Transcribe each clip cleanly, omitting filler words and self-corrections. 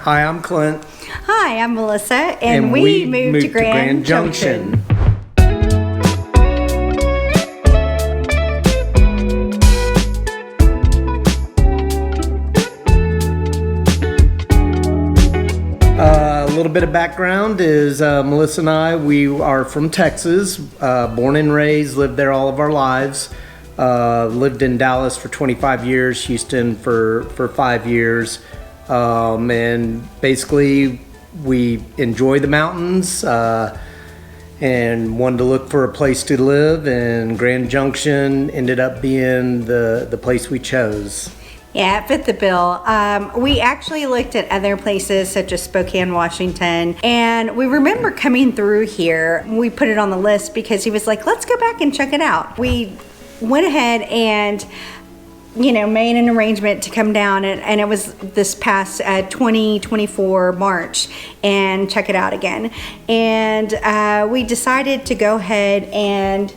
Hi, I'm Clint. Hi, I'm Melissa, and we moved to Grand Junction. A little bit of background is Melissa and I, we are from Texas, born and raised, lived there all of our lives. Lived in Dallas for 25 years, Houston for 5 years. And basically we enjoy the mountains and wanted to look for a place to live, and Grand Junction ended up being the place we chose. Yeah, it fit the bill. We actually looked at other places such as Spokane, Washington, and we remember coming through here. We put it on the list because he was like, let's go back and check it out. We went ahead and made an arrangement to come down, and it was this past 2024 March, and check it out again. And we decided to go ahead and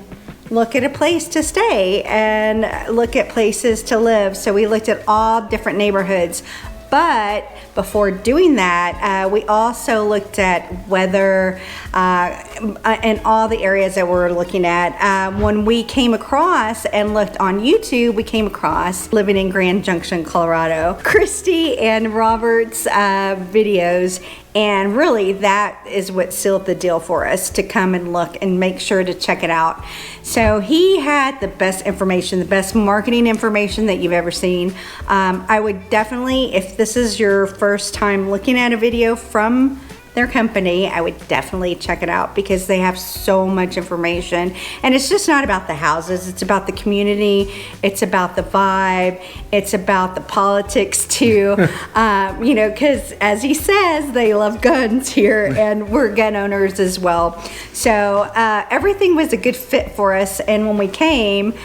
look at a place to stay and look at places to live. So we looked at all different neighborhoods. But before doing that, we also looked at weather and all the areas that we're looking at. When we came across and looked on YouTube, we came across living in Grand Junction, Colorado, Christie and Robert's videos. And really, that is what sealed the deal for us to come and look and make sure to check it out. So he had the best information, the best marketing information that you've ever seen. I would definitely, if this is your first time looking at a video from their company, I would definitely check it out because they have so much information. And it's just not about the houses, it's about the community, it's about the vibe, it's about the politics too. Because as he says, they love guns here, and we're gun owners as well. So everything was a good fit for us. And when we came,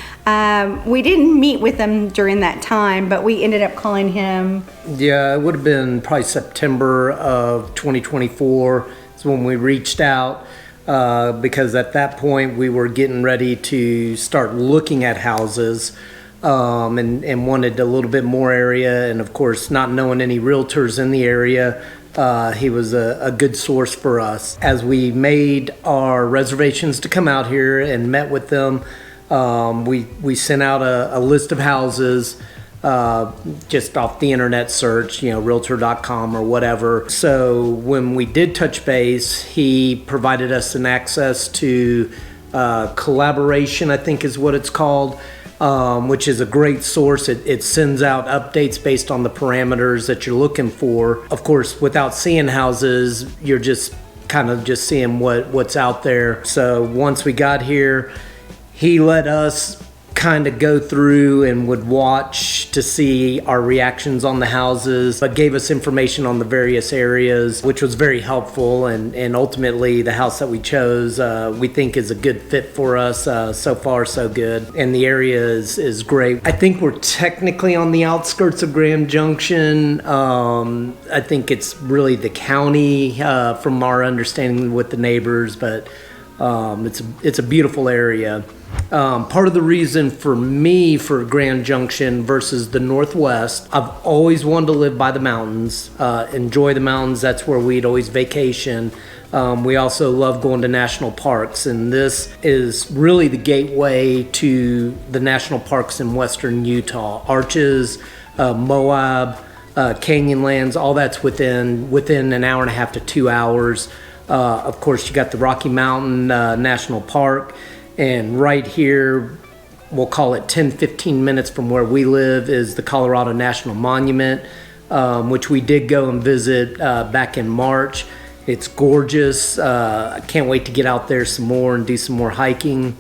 we didn't meet with him during that time, but we ended up calling him. Yeah, it would have been probably September of 2024 is when we reached out, because at that point we were getting ready to start looking at houses, and wanted a little bit more area. And of course, not knowing any realtors in the area, he was a good source for us. As we made our reservations to come out here and met with them, we sent out a list of houses just off the internet search, realtor.com or whatever. So when we did touch base, he provided us an access to Collaboration, I think is what it's called, which is a great source. It sends out updates based on the parameters that you're looking for. Of course, without seeing houses, you're just kind of just seeing what's out there. So once we got here, he let us kind of go through and would watch to see our reactions on the houses, but gave us information on the various areas, which was very helpful. And ultimately, the house that we chose, we think is a good fit for us. So far, so good. And the area is great. I think we're technically on the outskirts of Grand Junction. I think it's really the county, from our understanding with the neighbors, but it's a beautiful area. Part of the reason for me for Grand Junction versus the Northwest, I've always wanted to live by the mountains, enjoy the mountains. That's where we'd always vacation. We also love going to national parks, and this is really the gateway to the national parks in western Utah. Arches, Moab, Canyonlands, all that's within an hour and a half to 2 hours. Of course, you got the Rocky Mountain National Park. And right here, we'll call it 10-15 minutes from where we live, is the Colorado National Monument, which we did go and visit back in March. It's gorgeous. I can't wait to get out there some more and do some more hiking.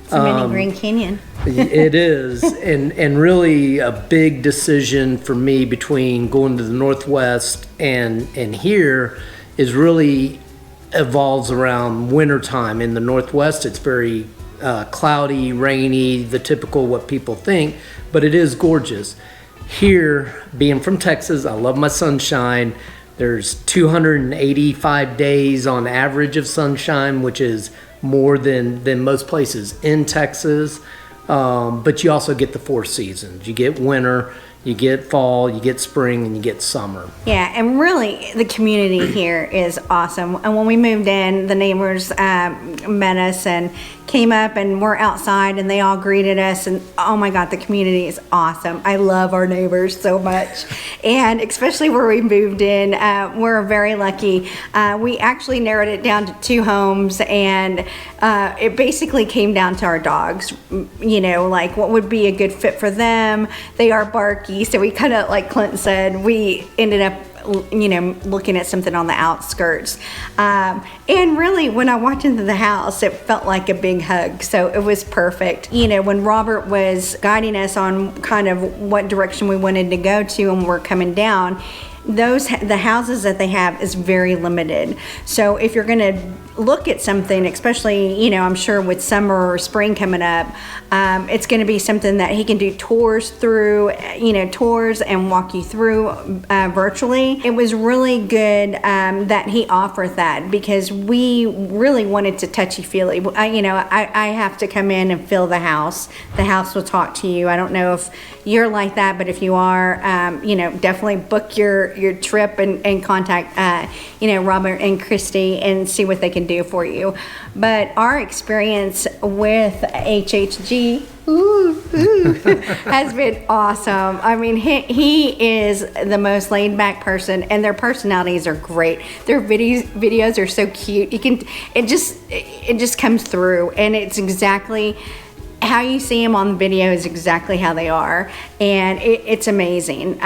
It's a mini Grand Canyon. It is. And really a big decision for me between going to the Northwest and here is really evolves around wintertime. In the Northwest, it's very cloudy, rainy, the typical what people think, but it is gorgeous. Here, being from Texas, I love my sunshine. There's 285 days on average of sunshine, which is more than most places in Texas. But you also get the 4 seasons. You get winter, You get fall, you get spring, and you get summer. Yeah, and really, the community here is awesome. And when we moved in, the neighbors met us and came up, and we're outside, and they all greeted us. And oh my God, the community is awesome. I love our neighbors so much. And especially where we moved in, we're very lucky. We actually narrowed it down to 2 homes, and it basically came down to our dogs. You know, like what would be a good fit for them. They are barky, so we kind of, like Clinton said, we ended up, you know, looking at something on the outskirts. And really, when I walked into the house, it felt like a big hug. So it was perfect. You know, when Robert was guiding us on kind of what direction we wanted to go to and we're coming down, the houses that they have is very limited. So if you're going to look at something, especially, you know, I'm sure with summer or spring coming up, it's going to be something that he can do tours through, you know, tours and walk you through virtually. It was really good that he offered that, because we really wanted to touchy-feely. You know, I have to come in and feel the house. The house will talk to you. I don't know if you're like that, but if you are, you know, definitely book your trip and contact, you know, Robert and Christie and see what they can do for you. But our experience with HHG has been awesome. I mean, he is the most laid back person, and their personalities are great. Their videos are so cute. It just comes through, and it's exactly how you see them on the video is exactly how they are, and it's amazing.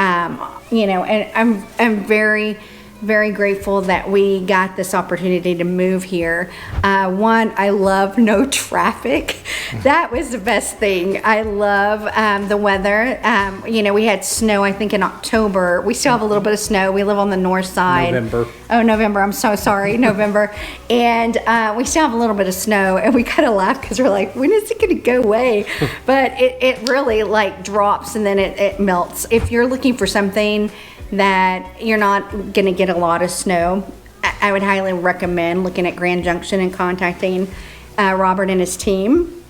You know, and I'm very, very grateful that we got this opportunity to move here. One, I love no traffic. That was the best thing. I love the weather. You know, we had snow, I think, in October. We still have a little bit of snow. We live on the north side. November. I'm so sorry, November. And we still have a little bit of snow, and we kind of laugh because we're like, when is it going to go away? But it really, like, drops, and then it melts. If you're looking for something that you're not going to get a lot of snow, I would highly recommend looking at Grand Junction and contacting Robert and his team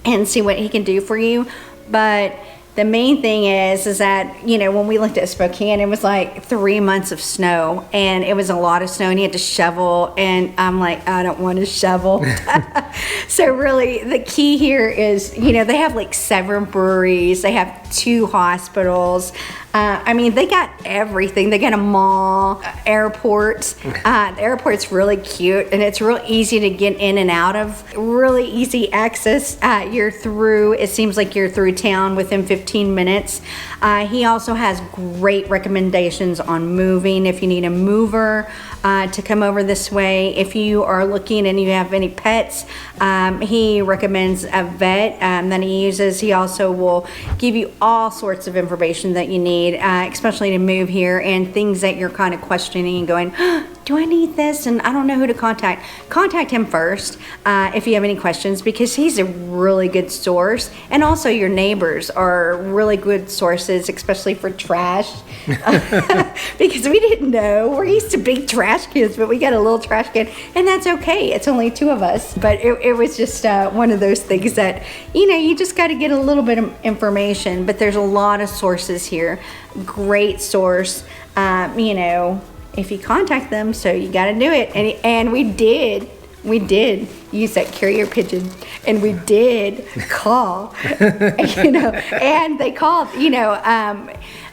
and see what he can do for you. But the main thing is that, you know, when we looked at Spokane, it was like 3 months of snow, and it was a lot of snow, and he had to shovel, and I'm like, I don't want to shovel. So really, the key here is, you know, they have like 7 breweries, they have 2 hospitals. I mean, they got everything. They got a mall, airports. The airport's really cute, and it's real easy to get in and out of. Really easy access. It seems like you're through town within 15 minutes. He also has great recommendations on moving. If you need a mover to come over this way, if you are looking and you have any pets, he recommends a vet that he uses. He also will give you all sorts of information that you need, especially to move here, and things that you're kind of questioning and going, do I need this? And I don't know who to contact. Contact him first if you have any questions, because he's a really good source. And also your neighbors are really good sources, especially for trash. Because we didn't know. We're used to big trash cans, but we got a little trash can, and that's okay. It's only 2 of us. But it was just one of those things that, you know, you just got to get a little bit of information. But there's a lot of sources here. Great source. You know, if you contact them, so you got to do it. And we did use that carrier pigeon, and we did call, you know, and they called, you know,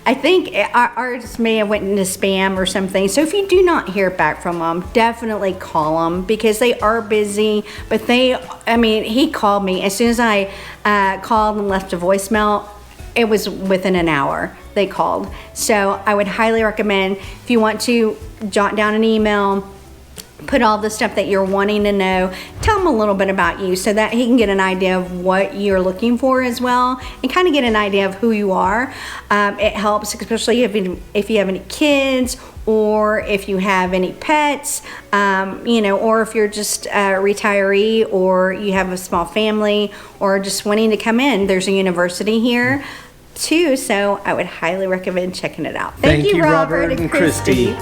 I think ours may have went into spam or something. So if you do not hear back from them, definitely call them, because they are busy. But he called me as soon as I called and left a voicemail. It was within an hour they called. So I would highly recommend, if you want to jot down an email, put all the stuff that you're wanting to know, tell him a little bit about you so that he can get an idea of what you're looking for as well, and kind of get an idea of who you are. It helps, especially if you have any kids, or if you have any pets, you know, or if you're just a retiree, or you have a small family, or just wanting to come in. There's a university here too, so I would highly recommend checking it out. Thank you, Robert and Christie.